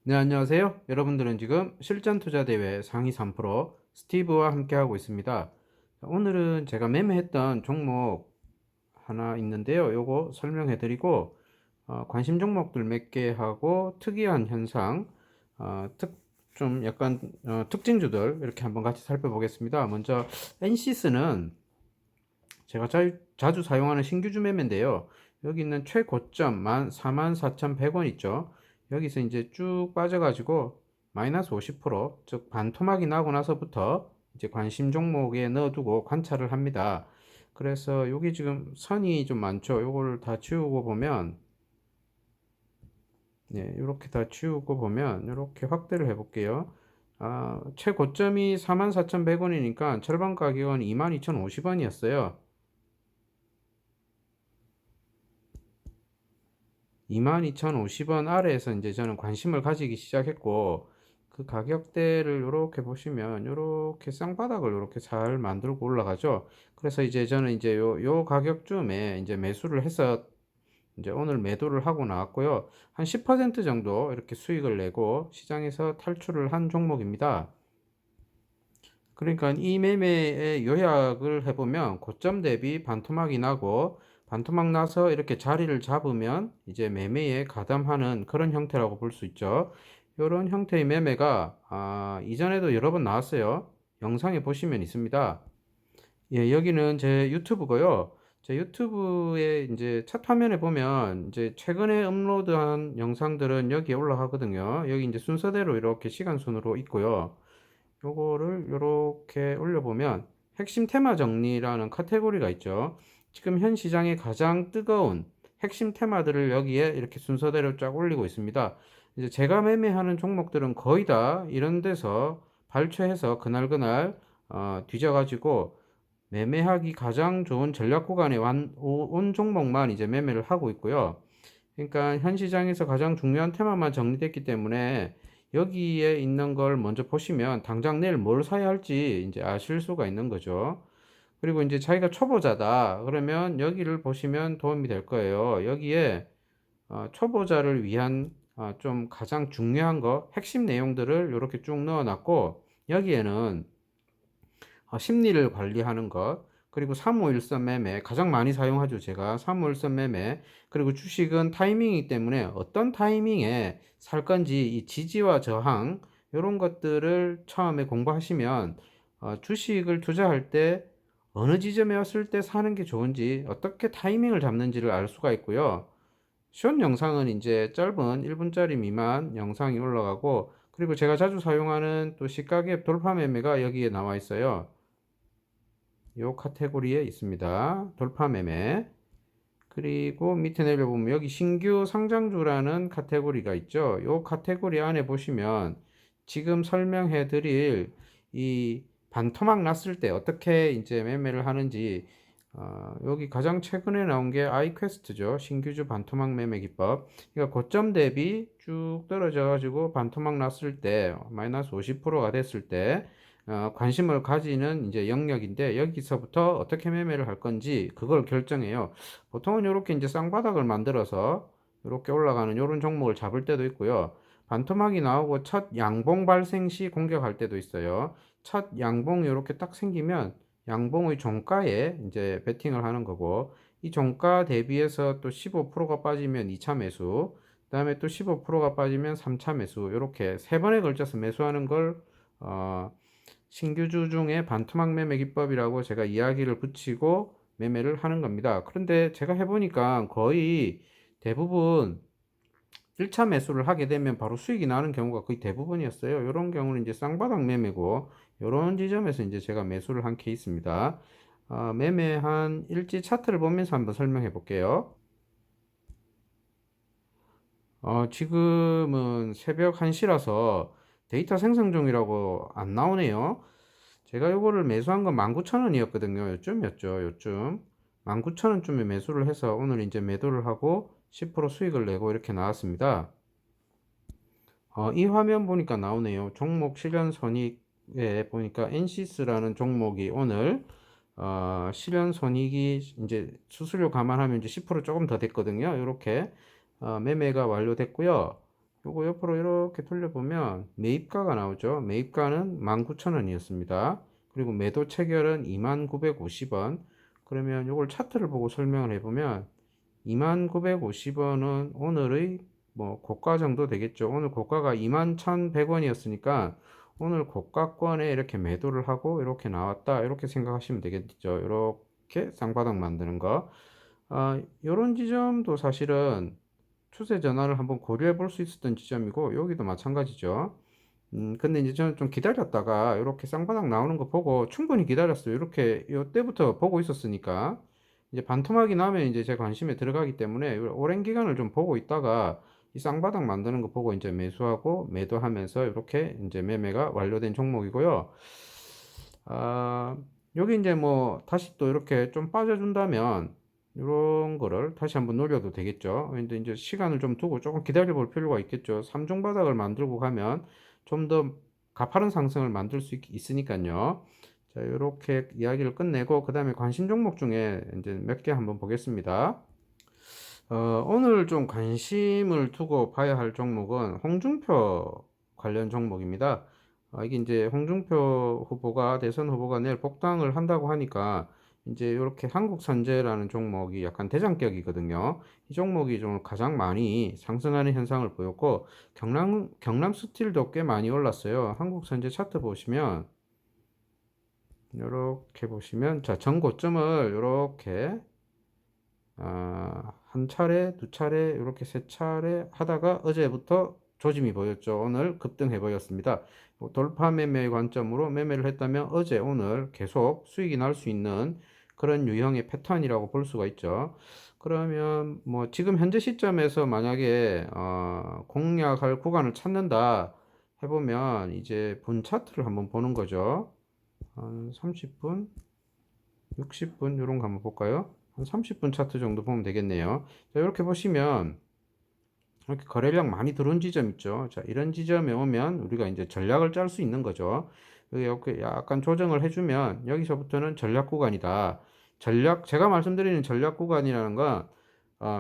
네, 안녕하세요. 여러분들은 지금 실전 투자 대회 상위 3% 스티브와 함께 하고 있습니다. 오늘은 제가 매매했던 종목 하나 있는데요. 요거 설명해 드리고 관심 종목들 몇 개 하고 특이한 현상, 좀 약간 특징주들 이렇게 한번 같이 살펴보겠습니다. 먼저 NCS는 제가 자주 사용하는 신규주 매매인데요. 여기 있는 최고점 44,100원 있죠. 여기서 이제 쭉 빠져가지고 마이너스 50%, 즉 반토막이 나고 나서부터 이제 관심 종목에 넣어두고 관찰을 합니다. 그래서 여기 지금 선이 좀 많죠. 요거를 다 지우고 보면, 네, 이렇게 다 지우고 보면 이렇게 확대를 해볼게요. 최고점이 44,100원이니까 절반 가격은 22,050원이었어요. 22,050원 아래에서 이제 저는 관심을 가지기 시작했고, 그 가격대를 이렇게 보시면 이렇게 쌍바닥을 이렇게 잘 만들고 올라가죠. 그래서 이제 저는 이제 요 가격쯤에 이제 매수를 해서 이제 오늘 매도를 하고 나왔고요. 한 10% 정도 이렇게 수익을 내고 시장에서 탈출을 한 종목입니다. 그러니까 이 매매의 요약을 해보면 고점 대비 반토막이 나고 반토막 나서 이렇게 자리를 잡으면 이제 매매에 가담하는 그런 형태라고 볼 수 있죠. 이런 형태의 매매가 이전에도 여러 번 나왔어요. 영상에 보시면 있습니다. 예, 여기는 제 유튜브고요. 제 유튜브에 이제 첫 화면에 보면 이제 최근에 업로드한 영상들은 여기에 올라가거든요. 여기 이제 순서대로 이렇게 시간 순으로 있고요. 요거를 이렇게 올려보면 핵심 테마 정리라는 카테고리가 있죠. 지금 현 시장에 가장 뜨거운 핵심 테마들을 여기에 이렇게 순서대로 쫙 올리고 있습니다. 이제 제가 매매하는 종목들은 거의 다 이런 데서 발췌해서 그날그날 뒤져가지고 매매하기 가장 좋은 전략 구간에 온 종목만 이제 매매를 하고 있고요. 그러니까 현 시장에서 가장 중요한 테마만 정리됐기 때문에 여기에 있는 걸 먼저 보시면 당장 내일 뭘 사야 할지 이제 아실 수가 있는 거죠. 그리고 이제 자기가 초보자다 그러면 여기를 보시면 도움이 될 거예요. 여기에 초보자를 위한 좀 가장 중요한 거 핵심 내용들을 이렇게 쭉 넣어놨고 여기에는 심리를 관리하는 것, 그리고 351선 매매, 가장 많이 사용하죠, 제가. 351선 매매, 그리고 주식은 타이밍이기 때문에 어떤 타이밍에 살 건지 이 지지와 저항, 이런 것들을 처음에 공부하시면 주식을 투자할 때 어느 지점에 왔을 때 사는 게 좋은지, 어떻게 타이밍을 잡는지를 알 수가 있고요. 숏 영상은 이제 짧은 1분짜리 미만 영상이 올라가고, 그리고 제가 자주 사용하는 또 시가갭 돌파 매매가 여기에 나와 있어요. 요 카테고리에 있습니다. 돌파 매매. 그리고 밑에 내려보면 여기 신규 상장주라는 카테고리가 있죠. 요 카테고리 안에 보시면 지금 설명해 드릴 이 반토막 났을 때 어떻게 이제 매매를 하는지 여기 가장 최근에 나온 게 아이퀘스트죠. 신규주 반토막 매매 기법. 그러니까 고점 대비 쭉 떨어져 가지고 반토막 났을 때 마이너스 50%가 됐을 때 관심을 가지는 이제 영역인데 여기서부터 어떻게 매매를 할 건지 그걸 결정해요. 보통은 이렇게 이제 쌍바닥을 만들어서 이렇게 올라가는 이런 종목을 잡을 때도 있고요. 반토막이 나오고 첫 양봉 발생 시 공격할 때도 있어요. 첫 양봉이 이렇게 딱 생기면 양봉의 종가에 이제 베팅을 하는 거고 이 종가 대비해서 또 15%가 빠지면 2차 매수, 그다음에 또 15%가 빠지면 3차 매수 이렇게 세 번에 걸쳐서 매수하는 걸 신규주 중에 반토막 매매 기법이라고 제가 이야기를 붙이고 매매를 하는 겁니다. 그런데 제가 해보니까 거의 대부분 1차 매수를 하게 되면 바로 수익이 나는 경우가 거의 대부분이었어요. 이런 경우는 이제 쌍바닥 매매고, 이런 지점에서 이제 제가 매수를 한 케이스입니다. 매매한 일지 차트를 보면서 한번 설명해 볼게요. 지금은 새벽 1시라서 데이터 생성 중이라고 안 나오네요. 제가 요거를 매수한 건 19,000원이었거든요. 요쯤이었죠. 요쯤. 19,000원쯤에 매수를 해서 오늘 이제 매도를 하고 10% 수익을 내고 이렇게 나왔습니다. 이 화면 보니까 나오네요. 종목 실현 손익에 보니까 NCS라는 종목이 오늘 실현 손익이 이제 수수료 감안하면 이제 10% 조금 더 됐거든요. 이렇게 매매가 완료됐고요. 요거 옆으로 이렇게 돌려보면 매입가가 나오죠. 매입가는 19,000원이었습니다. 그리고 매도 체결은 2950원. 그러면 요걸 차트를 보고 설명을 해보면 2950원은 오늘의 뭐 고가 정도 되겠죠. 오늘 고가가 21,100원이었으니까 오늘 고가권에 이렇게 매도를 하고 이렇게 나왔다. 이렇게 생각하시면 되겠죠. 이렇게 쌍바닥 만드는 거. 요런 지점도 사실은 추세 전환을 한번 고려해 볼 수 있었던 지점이고 여기도 마찬가지죠. 근데 이제 저는 좀 기다렸다가 이렇게 쌍바닥 나오는 거 보고 충분히 기다렸어요. 이렇게 요때부터 보고 있었으니까 이제 반토막이 나면 이제 제 관심에 들어가기 때문에 오랜 기간을 좀 보고 있다가 이 쌍바닥 만드는 거 보고 이제 매수하고 매도하면서 이렇게 이제 매매가 완료된 종목이고요. 아, 여기 이제 뭐 다시 또 이렇게 좀 빠져준다면 이런 거를 다시 한번 노려도 되겠죠. 근데 이제 시간을 좀 두고 조금 기다려 볼 필요가 있겠죠. 3중 바닥을 만들고 가면 좀 더 가파른 상승을 만들 수 있으니까요. 자, 이렇게 이야기를 끝내고 그 다음에 관심 종목 중에 이제 몇 개 한번 보겠습니다. 오늘 좀 관심을 두고 봐야 할 종목은 홍준표 관련 종목입니다. 이게 이제 홍준표 후보가 대선 후보가 내일 복당을 한다고 하니까 이제 이렇게 한국선제라는 종목이 약간 대장격이거든요. 이 종목이 좀 가장 많이 상승하는 현상을 보였고 경남 스틸도 꽤 많이 올랐어요. 한국선제 차트 보시면 이렇게 보시면 자 전고점을 이렇게 한 차례, 두 차례, 이렇게 세 차례 하다가 어제부터 조짐이 보였죠. 오늘 급등해 보였습니다. 돌파 매매의 관점으로 매매를 했다면 어제, 오늘 계속 수익이 날 수 있는 그런 유형의 패턴이라고 볼 수가 있죠. 그러면 뭐 지금 현재 시점에서 만약에 공략할 구간을 찾는다 해보면 이제 분 차트를 한번 보는 거죠. 한 30분, 60분 이런 거 한번 볼까요? 한 30분 차트 정도 보면 되겠네요. 자, 이렇게 보시면 이렇게 거래량 많이 들어온 지점 있죠. 자, 이런 지점에 오면 우리가 이제 전략을 짤 수 있는 거죠. 이렇게 약간 조정을 해주면 여기서부터는 전략 구간이다. 제가 말씀드리는 전략 구간이라는 건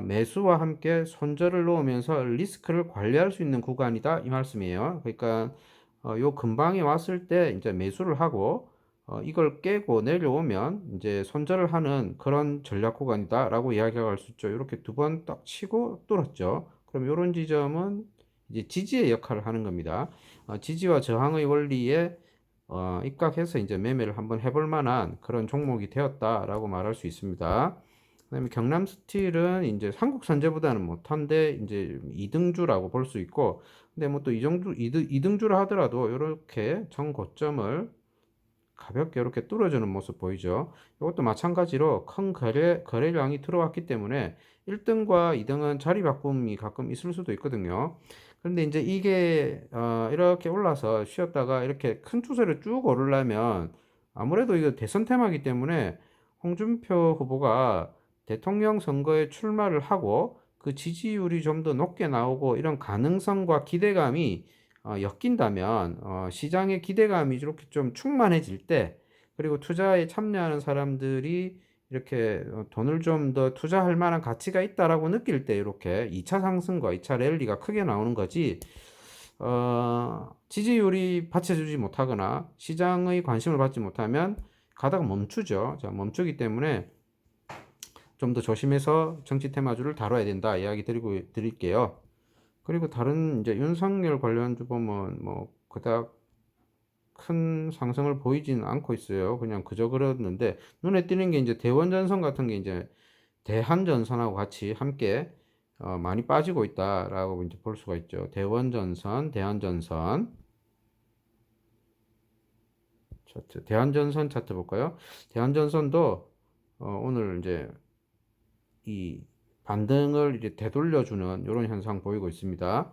매수와 함께 손절을 놓으면서 리스크를 관리할 수 있는 구간이다. 이 말씀이에요. 그러니까 요 근방에 왔을 때 이제 매수를 하고 이걸 깨고 내려오면 이제 손절을 하는 그런 전략 구간이다라고 이야기할 수 있죠. 이렇게 두 번 딱 치고 뚫었죠. 그럼 이런 지점은 이제 지지의 역할을 하는 겁니다. 지지와 저항의 원리에 입각해서 이제 매매를 한번 해볼 만한 그런 종목이 되었다라고 말할 수 있습니다. 그다음에 경남 스틸은 이제 한국 선제보다는 못한데 이제 2등주라고 볼 수 있고, 근데 뭐 또 이 정도 2등주라 하더라도 이렇게 전고점을 가볍게 이렇게 뚫어주는 모습 보이죠. 이것도 마찬가지로 큰 거래량이 들어왔기 때문에 1등과 2등은 자리 바꿈이 가끔 있을 수도 있거든요. 그런데 이제 이게 이렇게 올라서 쉬었다가 이렇게 큰 추세를 쭉 오르려면 아무래도 이거 대선 테마이기 때문에 홍준표 후보가 대통령 선거에 출마를 하고 그 지지율이 좀 더 높게 나오고 이런 가능성과 기대감이 엮인다면 시장의 기대감이 이렇게 좀 충만해질 때 그리고 투자에 참여하는 사람들이 이렇게 돈을 좀 더 투자할 만한 가치가 있다라고 느낄 때 이렇게 2차 상승과 2차 랠리가 크게 나오는 거지. 지지율이 받쳐주지 못하거나 시장의 관심을 받지 못하면 가다가 멈추죠. 자, 멈추기 때문에 좀 더 조심해서 정치 테마주를 다뤄야 된다 이야기 드릴게요. 그리고 다른 이제 윤석열 관련주 보면 뭐 그닥 큰 상승을 보이지는 않고 있어요. 그냥 그저 그렇는데 눈에 띄는 게 이제 대원전선 같은 게 이제 대한전선하고 같이 함께 많이 빠지고 있다라고 이제 볼 수가 있죠. 대원전선, 대한전선 차트, 대한전선 차트 볼까요? 대한전선도 오늘 이제 이 반등을 이제 되돌려주는 이런 현상 보이고 있습니다.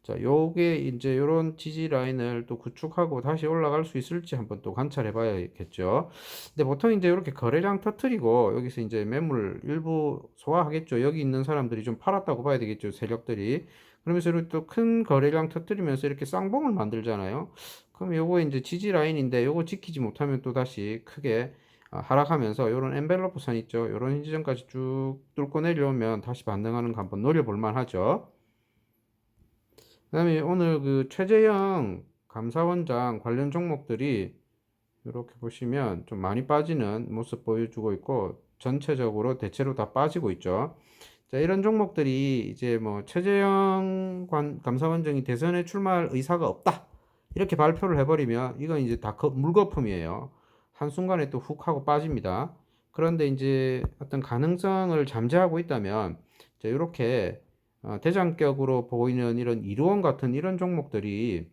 자, 요게 이제 요런 지지 라인을 또 구축하고 다시 올라갈 수 있을지 한번 또 관찰해 봐야겠죠. 근데 보통 이제 이렇게 거래량 터트리고 여기서 이제 매물 일부 소화하겠죠. 여기 있는 사람들이 좀 팔았다고 봐야 되겠죠. 세력들이. 그러면서 이렇게 또 큰 거래량 터트리면서 이렇게 쌍봉을 만들잖아요. 그럼 요거 이제 지지 라인인데 요거 지키지 못하면 또 다시 크게 하락하면서 요런 엔벨로프 선 있죠. 요런 지점까지 쭉 뚫고 내려오면 다시 반등하는 거 한번 노려볼 만하죠. 그다음에 오늘 그 최재형 감사원장 관련 종목들이 이렇게 보시면 좀 많이 빠지는 모습 보여주고 있고 전체적으로 대체로 다 빠지고 있죠. 자, 이런 종목들이 이제 뭐 최재형 감사원장이 대선에 출마할 의사가 없다 이렇게 발표를 해버리면 이건 이제 다 물거품이에요. 한순간에 또 훅 하고 빠집니다. 그런데 이제 어떤 가능성을 잠재우고 있다면 자, 이렇게 대장격으로 보이는 이런 이루원 같은 이런 종목들이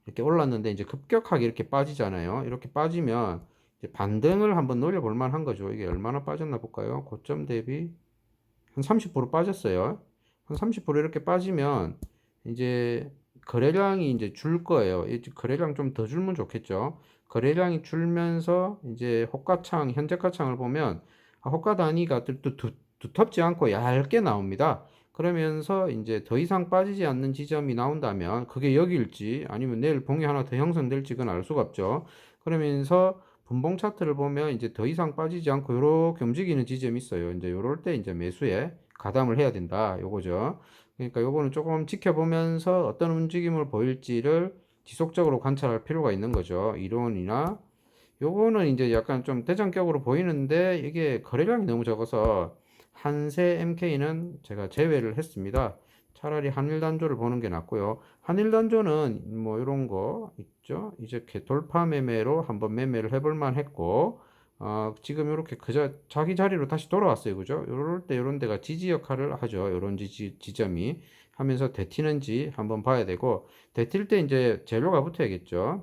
이렇게 올랐는데 이제 급격하게 이렇게 빠지잖아요. 이렇게 빠지면 이제 반등을 한번 노려볼 만한 거죠. 이게 얼마나 빠졌나 볼까요? 고점 대비 한 30% 빠졌어요. 한 30% 이렇게 빠지면 이제 거래량이 이제 줄 거예요. 이제 거래량 좀 더 줄면 좋겠죠. 거래량이 줄면서 이제 호가창, 현재가창을 보면 호가 단위가 또 두텁지 않고 얇게 나옵니다. 그러면서 이제 더 이상 빠지지 않는 지점이 나온다면 그게 여기일지 아니면 내일 봉이 하나 더 형성될지 그건 알 수가 없죠. 그러면서 분봉 차트를 보면 이제 더 이상 빠지지 않고 이렇게 움직이는 지점이 있어요. 이제 요럴 때 이제 매수에 가담을 해야 된다. 요거죠. 그러니까 요거는 조금 지켜보면서 어떤 움직임을 보일지를 지속적으로 관찰할 필요가 있는 거죠. 이론이나 요거는 이제 약간 좀 대장격으로 보이는데 이게 거래량이 너무 적어서 한세 MK는 제가 제외를 했습니다. 차라리 한일단조를 보는 게 낫고요. 한일단조는 뭐 이런 거 있죠. 이제 이렇게 돌파 매매로 한번 매매를 해볼 만 했고, 지금 이렇게 자기 자리로 다시 돌아왔어요. 그죠? 요럴 때 요런 데가 지지 역할을 하죠. 요런 지점이 하면서 대티는지 한번 봐야 되고, 대틸 때 이제 재료가 붙어야겠죠.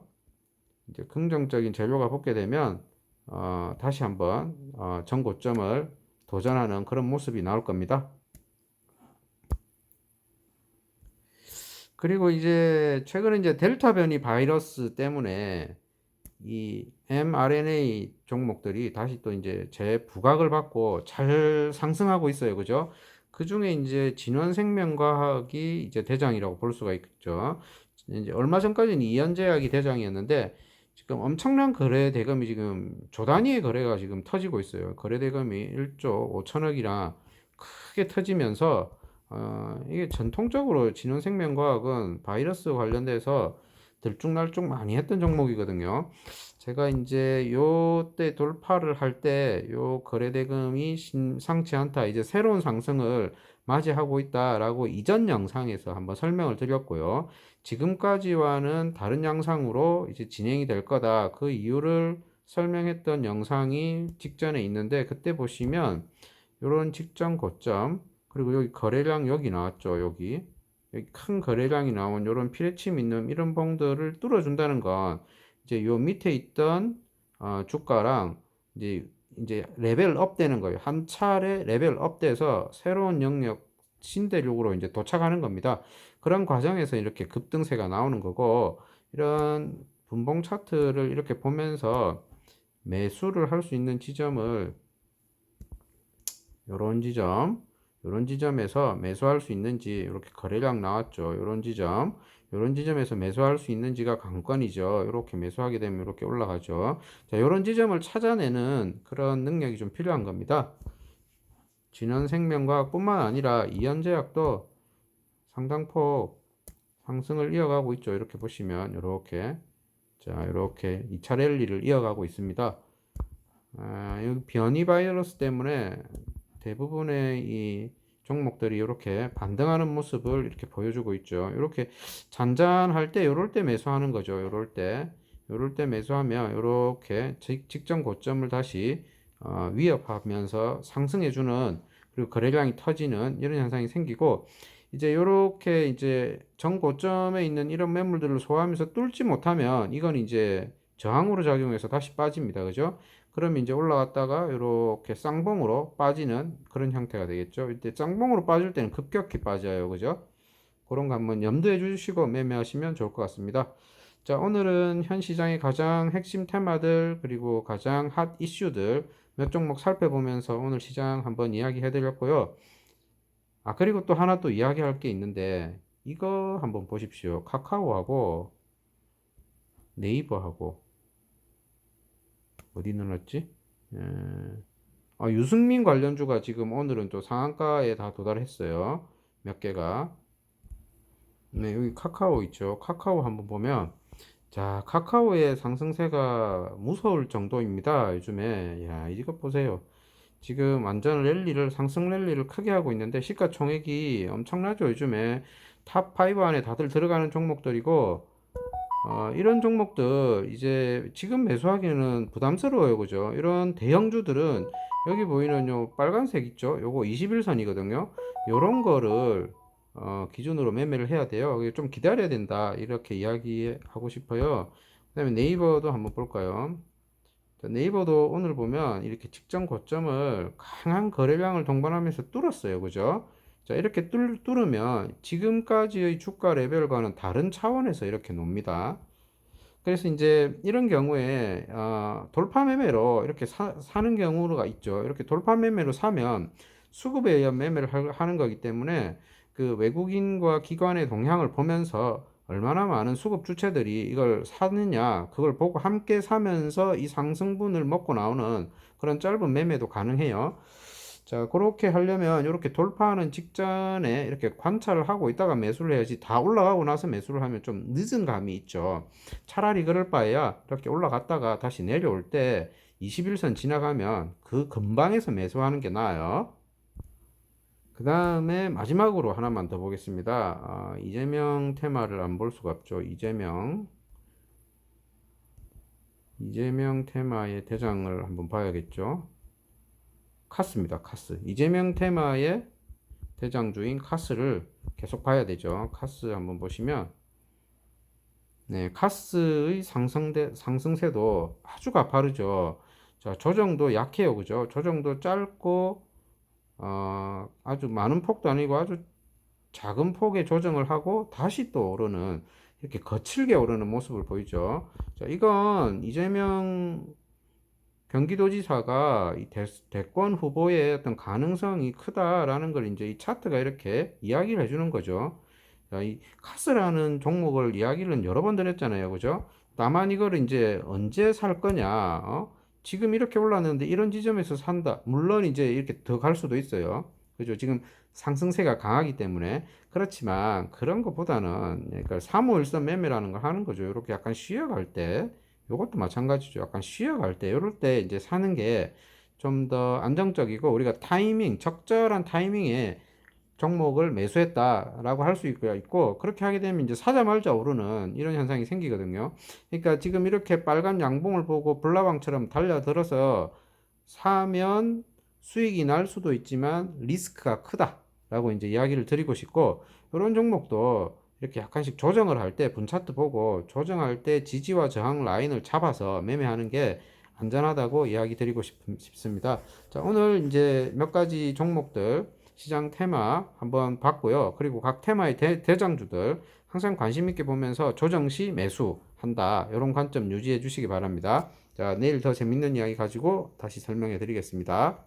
이제 긍정적인 재료가 붙게 되면 다시 한번 전고점을 도전하는 그런 모습이 나올 겁니다. 그리고 이제 최근에 이제 델타 변이 바이러스 때문에 이 mRNA 종목들이 다시 또 이제 재부각을 받고 잘 상승하고 있어요. 그죠? 그 중에 이제 진원생명과학이 이제 대장이라고 볼 수가 있죠. 이제 얼마 전까지는 이연제약이 대장이었는데 지금 엄청난 거래 대금이 지금 조 단위의 거래가 지금 터지고 있어요. 거래 대금이 1조 5천억이나 크게 터지면서 이게 전통적으로 진원생명과학은 바이러스 관련돼서 들쭉날쭉 많이 했던 종목이거든요. 제가 이제 요때 돌파를 할 때 요 거래대금이 심상치 않다. 이제 새로운 상승을 맞이하고 있다라고 이전 영상에서 한번 설명을 드렸고요. 지금까지와는 다른 양상으로 이제 진행이 될 거다. 그 이유를 설명했던 영상이 직전에 있는데 그때 보시면 요런 직전 고점 그리고 여기 거래량 여기 나왔죠. 여기 큰 거래량이 나온 이런 피레침 있는 이런 봉들을 뚫어준다는 건 이제 요 밑에 있던 주가랑 이제 레벨 업 되는 거예요. 한 차례 레벨 업 돼서 새로운 영역 신대륙으로 이제 도착하는 겁니다. 그런 과정에서 이렇게 급등세가 나오는 거고 이런 분봉 차트를 이렇게 보면서 매수를 할 수 있는 지점을 요런 지점 이런 지점에서 매수할 수 있는지 이렇게 거래량 나왔죠. 이런 지점, 이런 지점에서 매수할 수 있는지가 관건이죠. 이렇게 매수하게 되면 이렇게 올라가죠. 자, 이런 지점을 찾아내는 그런 능력이 좀 필요한 겁니다. 진원생명과학뿐만 아니라 이연제약도 상당폭 상승을 이어가고 있죠. 이렇게 보시면 이렇게 자 이렇게 2차 랠리를 이어가고 있습니다. 여기 변이 바이러스 때문에 대부분의 이 종목들이 이렇게 반등하는 모습을 이렇게 보여주고 있죠. 이렇게 잔잔할 때, 요럴 때 매수하는 거죠. 요럴 때 매수하면 이렇게 직전 고점을 다시 위협하면서 상승해주는 그리고 거래량이 터지는 이런 현상이 생기고 이제 요렇게 이제 전 고점에 있는 이런 매물들을 소화하면서 뚫지 못하면 이건 이제 저항으로 작용해서 다시 빠집니다. 그죠? 그러면 이제 올라갔다가 이렇게 쌍봉으로 빠지는 그런 형태가 되겠죠. 이때 쌍봉으로 빠질 때는 급격히 빠져요. 그죠? 그런 거 한번 염두해 주시고 매매하시면 좋을 것 같습니다. 자, 오늘은 현 시장의 가장 핵심 테마들 그리고 가장 핫 이슈들 몇 종목 살펴보면서 오늘 시장 한번 이야기해 드렸고요. 그리고 또 하나 또 이야기할 게 있는데 이거 한번 보십시오. 카카오하고 네이버하고 어디 눌렀지? 에, 유승민 관련주가 지금 오늘은 또 상한가에 다 도달했어요. 몇 개가. 네, 여기 카카오 있죠. 카카오 한번 보면, 자, 카카오의 상승세가 무서울 정도입니다. 요즘에. 야, 이거 보세요. 지금 완전 상승 랠리를 크게 하고 있는데, 시가총액이 엄청나죠. 요즘에 탑 5 안에 다들 들어가는 종목들이고, 이런 종목들 이제 지금 매수하기는 부담스러워요. 그죠? 이런 대형주들은 여기 보이는 요 빨간색 있죠? 요거 21선이거든요. 요런 거를 기준으로 매매를 해야 돼요. 이게 좀 기다려야 된다. 이렇게 이야기하고 싶어요. 그다음에 네이버도 한번 볼까요? 자, 네이버도 오늘 보면 이렇게 직전 고점을 강한 거래량을 동반하면서 뚫었어요. 그죠? 자, 이렇게 뚫으면 지금까지의 주가 레벨과는 다른 차원에서 이렇게 놉니다. 그래서 이제 이런 경우에 돌파 매매로 이렇게 사는 경우가 있죠. 이렇게 돌파 매매로 사면 수급에 의한 매매를 하는 거기 때문에 그 외국인과 기관의 동향을 보면서 얼마나 많은 수급 주체들이 이걸 사느냐 그걸 보고 함께 사면서 이 상승분을 먹고 나오는 그런 짧은 매매도 가능해요. 자, 그렇게 하려면 이렇게 돌파하는 직전에 이렇게 관찰을 하고 있다가 매수를 해야지 다 올라가고 나서 매수를 하면 좀 늦은 감이 있죠. 차라리 그럴 바에야 이렇게 올라갔다가 다시 내려올 때 21선 지나가면 그 근방에서 매수하는 게 나아요. 그 다음에 마지막으로 하나만 더 보겠습니다. 이재명 테마를 안 볼 수가 없죠. 이재명 테마의 대장을 한번 봐야겠죠. 카스입니다. 카스. 이재명 테마의 대장주인 카스를 계속 봐야 되죠. 카스 한번 보시면, 네, 카스의 상승세도 아주 가파르죠. 자, 조정도 약해요. 그죠? 조정도 짧고, 아주 많은 폭도 아니고 아주 작은 폭의 조정을 하고 다시 또 오르는, 이렇게 거칠게 오르는 모습을 보이죠. 자, 이건 이재명 경기도지사가 이 대권 후보의 어떤 가능성이 크다라는 걸 이제 이 차트가 이렇게 이야기를 해주는 거죠. 자, 이 카스라는 종목을 이야기를 여러 번 드렸잖아요. 그죠? 다만 이걸 이제 언제 살 거냐, 지금 이렇게 올랐는데 이런 지점에서 산다. 물론 이제 이렇게 더 갈 수도 있어요. 그죠? 지금 상승세가 강하기 때문에. 그렇지만 그런 것보다는 그러니까 3호1선 매매라는 걸 하는 거죠. 이렇게 약간 쉬어갈 때. 이것도 마찬가지죠. 약간 쉬어갈 때, 이럴 때 이제 사는 게 좀 더 안정적이고, 우리가 적절한 타이밍에 종목을 매수했다라고 할 수 있고, 그렇게 하게 되면 이제 사자마자 오르는 이런 현상이 생기거든요. 그러니까 지금 이렇게 빨간 양봉을 보고 불나방처럼 달려들어서 사면 수익이 날 수도 있지만 리스크가 크다라고 이제 이야기를 드리고 싶고, 이런 종목도 이렇게 약간씩 조정을 할 때 분차트 보고 조정할 때 지지와 저항 라인을 잡아서 매매하는 게 안전하다고 이야기 드리고 싶습니다. 자, 오늘 이제 몇 가지 종목들 시장 테마 한번 봤고요. 그리고 각 테마의 대장주들 항상 관심 있게 보면서 조정 시 매수한다. 이런 관점 유지해 주시기 바랍니다. 자, 내일 더 재밌는 이야기 가지고 다시 설명해 드리겠습니다.